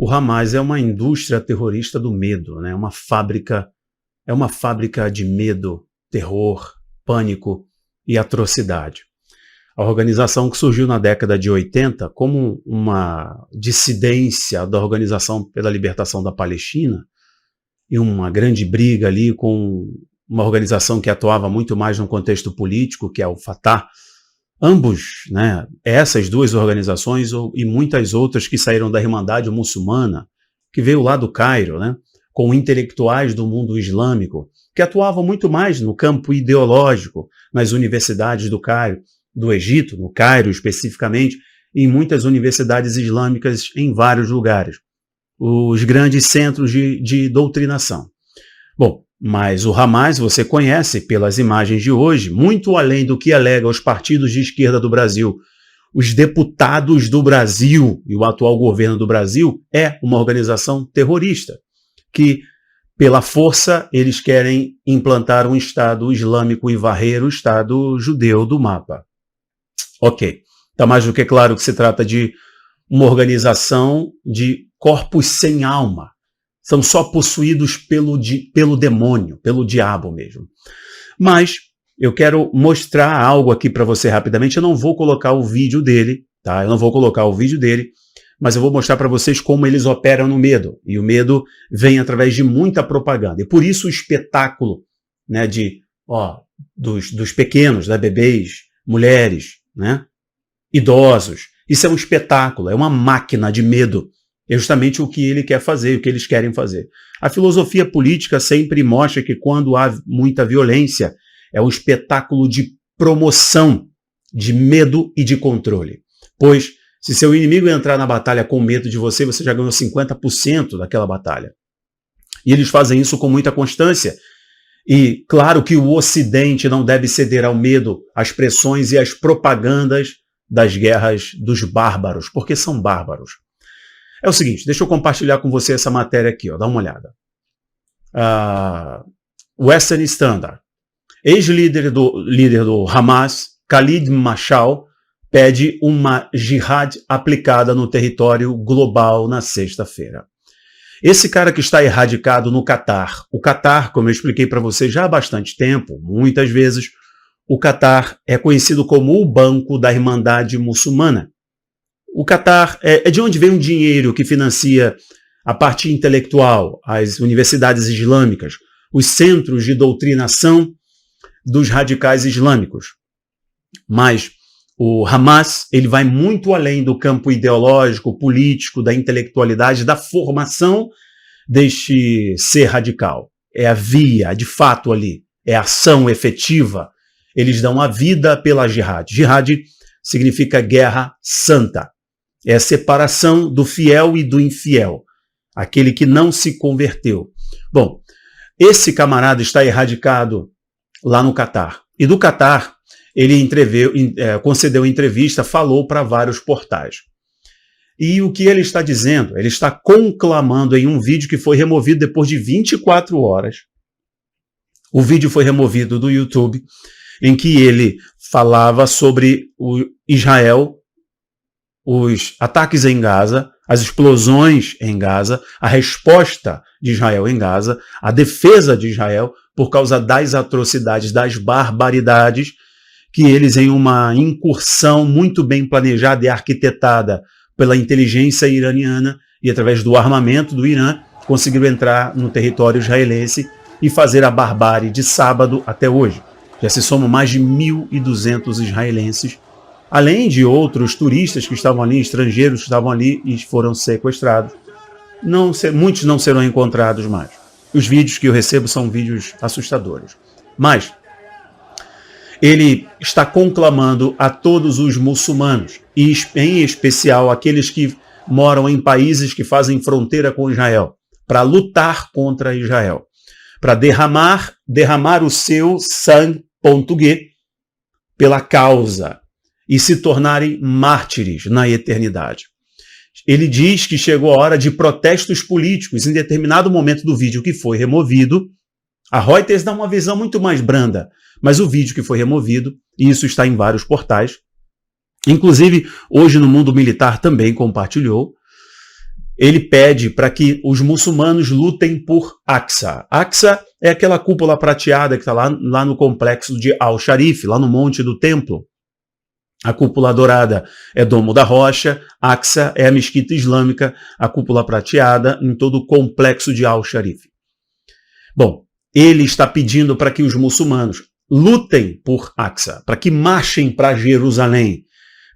O Hamas é uma indústria terrorista do medo, né? É uma fábrica de medo, terror, pânico e atrocidade. A organização que surgiu na década de 80 como uma dissidência da Organização pela Libertação da Palestina e uma grande briga ali com uma organização que atuava muito mais no contexto político, que é o Fatah. Ambos, né, essas duas organizações e muitas outras que saíram da Irmandade Muçulmana, que veio lá do Cairo, né, com intelectuais do mundo islâmico, que atuavam muito mais no campo ideológico, nas universidades do Cairo, do Egito, no Cairo especificamente, e em muitas universidades islâmicas em vários lugares, os grandes centros de doutrinação. Bom, mas o Hamas você conhece pelas imagens de hoje, muito além do que alega os partidos de esquerda do Brasil. Os deputados do Brasil e o atual governo do Brasil é uma organização terrorista, que pela força eles querem implantar um Estado islâmico e varrer o Estado judeu do mapa. Ok, está mais do que claro que se trata de uma organização de corpos sem alma. São só possuídos pelo demônio, pelo diabo mesmo. Mas eu quero mostrar algo aqui para você rapidamente. Eu não vou colocar o vídeo dele, tá? Eu não vou colocar o vídeo dele, mas eu vou mostrar para vocês como eles operam no medo. E o medo vem através de muita propaganda. E por isso o espetáculo, né, dos pequenos, né, bebês, mulheres, né, idosos. Isso é um espetáculo, é uma máquina de medo. É justamente o que ele quer fazer, o que eles querem fazer. A filosofia política sempre mostra que quando há muita violência, é um espetáculo de promoção, de medo e de controle. Pois, se seu inimigo entrar na batalha com medo de você, você já ganhou 50% daquela batalha. E eles fazem isso com muita constância. E claro que o Ocidente não deve ceder ao medo, às pressões e às propagandas das guerras dos bárbaros, porque são bárbaros. É o seguinte, deixa eu compartilhar com você essa matéria aqui, ó, dá uma olhada. Western Standard. Ex-líder do Hamas, Khalid Mashal, pede uma jihad aplicada no território global na sexta-feira. Esse cara que está erradicado no Catar, o Catar, como eu expliquei para você já há bastante tempo, muitas vezes, o Catar é conhecido como o Banco da Irmandade Muçulmana. O Catar é de onde vem o dinheiro que financia a parte intelectual, as universidades islâmicas, os centros de doutrinação dos radicais islâmicos. Mas o Hamas, ele vai muito além do campo ideológico, político, da intelectualidade, da formação deste ser radical. É a via, de fato ali, é a ação efetiva. Eles dão a vida pela jihad. Jihad significa guerra santa. É a separação do fiel e do infiel, aquele que não se converteu. Bom, esse camarada está erradicado lá no Catar. E do Catar, ele concedeu entrevista, falou para vários portais. E o que ele está dizendo? Ele está conclamando em um vídeo que foi removido depois de 24 horas. O vídeo foi removido do YouTube, em que ele falava sobre o Israel, os ataques em Gaza, as explosões em Gaza, a resposta de Israel em Gaza, a defesa de Israel por causa das atrocidades, das barbaridades que eles, em uma incursão muito bem planejada e arquitetada pela inteligência iraniana e através do armamento do Irã, conseguiram entrar no território israelense e fazer a barbárie de sábado até hoje. Já se somam mais de 1.200 israelenses, além de outros turistas que estavam ali, estrangeiros que estavam ali e foram sequestrados. Muitos não serão encontrados mais. Os vídeos que eu recebo são vídeos assustadores. Mas ele está conclamando a todos os muçulmanos, e em especial aqueles que moram em países que fazem fronteira com Israel, para lutar contra Israel, para derramar o seu sangue pela causa e se tornarem mártires na eternidade. Ele diz que chegou a hora de protestos políticos em determinado momento do vídeo que foi removido. A Reuters dá uma visão muito mais branda, mas o vídeo que foi removido, e isso está em vários portais, inclusive hoje no Mundo Militar também compartilhou, ele pede para que os muçulmanos lutem por Aqsa. Aqsa é aquela cúpula prateada que está lá no complexo de Al-Sharif, lá no Monte do Templo. A cúpula dourada é Domo da Rocha, Aqsa é a mesquita islâmica, a cúpula prateada em todo o complexo de Al-Sharif. Bom, ele está pedindo para que os muçulmanos lutem por Aqsa, para que marchem para Jerusalém,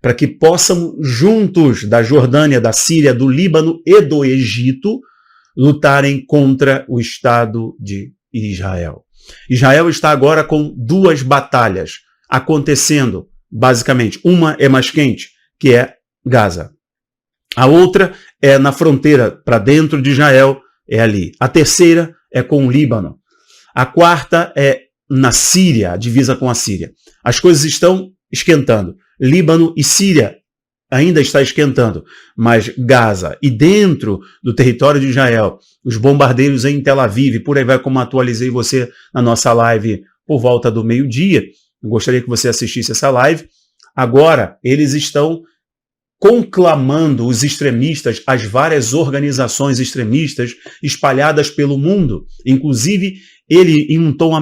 para que possam, juntos da Jordânia, da Síria, do Líbano e do Egito, lutarem contra o Estado de Israel. Israel está agora com duas batalhas acontecendo, basicamente. Uma é mais quente, que é Gaza. A outra é na fronteira, para dentro de Israel, é ali. A terceira é com o Líbano. A quarta é na Síria, a divisa com a Síria. As coisas estão esquentando. Líbano e Síria ainda está esquentando, mas Gaza e dentro do território de Israel, os bombardeiros em Tel Aviv, por aí vai, como atualizei você na nossa live por volta do meio-dia. Eu gostaria que você assistisse essa live. Agora, eles estão conclamando os extremistas, as várias organizações extremistas espalhadas pelo mundo. Inclusive, ele, em um tom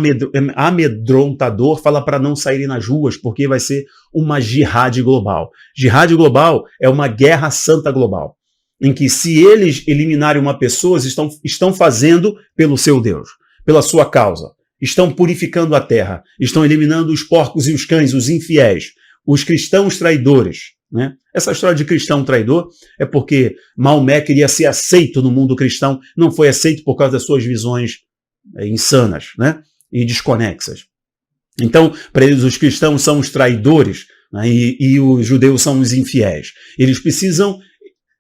amedrontador, fala para não saírem nas ruas, porque vai ser uma jihad global. Jihad global é uma guerra santa global, em que se eles eliminarem uma pessoa, estão fazendo pelo seu Deus, pela sua causa. Estão purificando a terra, estão eliminando os porcos e os cães, os infiéis, os cristãos traidores. Né? Essa história de cristão traidor é porque Maomé queria ser aceito no mundo cristão, não foi aceito por causa das suas visões insanas, né? E desconexas. Então, para eles, os cristãos são os traidores, né? E os judeus são os infiéis. Eles precisam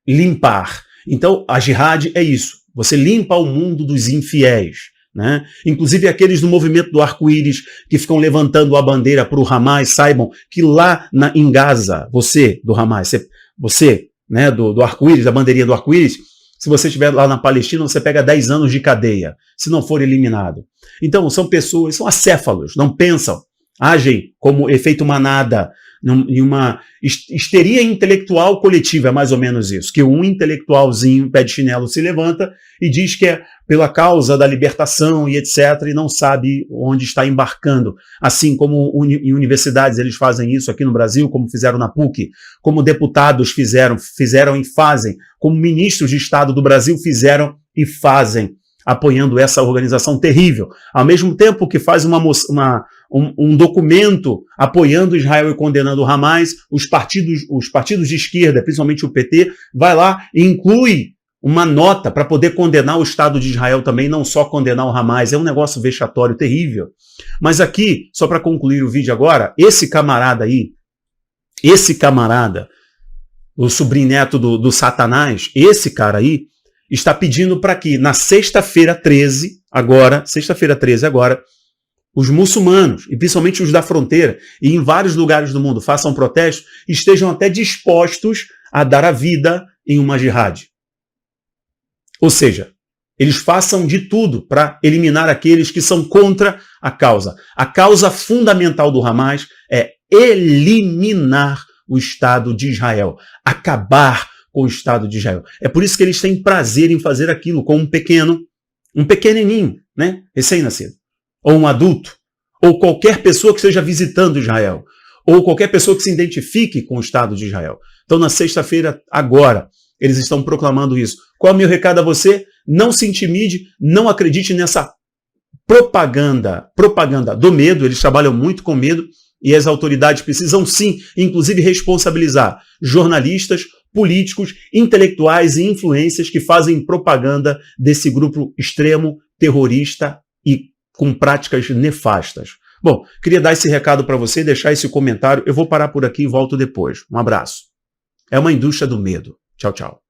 limpar. Então, a jihad é isso. Você limpa o mundo dos infiéis. Né? Inclusive aqueles do movimento do arco-íris que ficam levantando a bandeira para o Hamas, saibam que lá em Gaza, você do Hamas, você né, do arco-íris, da bandeirinha do arco-íris, se você estiver lá na Palestina, você pega 10 anos de cadeia, se não for eliminado. Então, são pessoas, são acéfalos, não pensam, agem como efeito manada, em uma histeria intelectual coletiva, é mais ou menos isso, que um intelectualzinho, pé de chinelo, se levanta e diz que é pela causa da libertação e etc, e não sabe onde está embarcando. Assim como em universidades eles fazem isso aqui no Brasil, como fizeram na PUC, como deputados fizeram e fazem, como ministros de Estado do Brasil fizeram e fazem, apoiando essa organização terrível. Ao mesmo tempo que faz um documento apoiando Israel e condenando o Hamas, os partidos de esquerda, principalmente o PT, vai lá e inclui uma nota para poder condenar o Estado de Israel também, não só condenar o Hamas. É um negócio vexatório, terrível. Mas aqui, só para concluir o vídeo agora, esse camarada, o sobrinho-neto do Satanás, esse cara aí, está pedindo para que na sexta-feira 13, agora, os muçulmanos, e principalmente os da fronteira, e em vários lugares do mundo, façam protestos, estejam até dispostos a dar a vida em uma jihad. Ou seja, eles façam de tudo para eliminar aqueles que são contra a causa. A causa fundamental do Hamas é eliminar o Estado de Israel, acabar com o Estado de Israel. É por isso que eles têm prazer em fazer aquilo com um pequenininho, né, recém-nascido, ou um adulto, ou qualquer pessoa que esteja visitando Israel, ou qualquer pessoa que se identifique com o Estado de Israel. Então, na sexta-feira, agora, eles estão proclamando isso. Qual é o meu recado a você? Não se intimide, não acredite nessa propaganda do medo. Eles trabalham muito com medo e as autoridades precisam sim, inclusive, responsabilizar jornalistas, políticos, intelectuais e influências que fazem propaganda desse grupo extremo, terrorista e com práticas nefastas. Bom, queria dar esse recado para você, deixar esse comentário. Eu vou parar por aqui e volto depois. Um abraço. É uma indústria do medo. Tchau, tchau.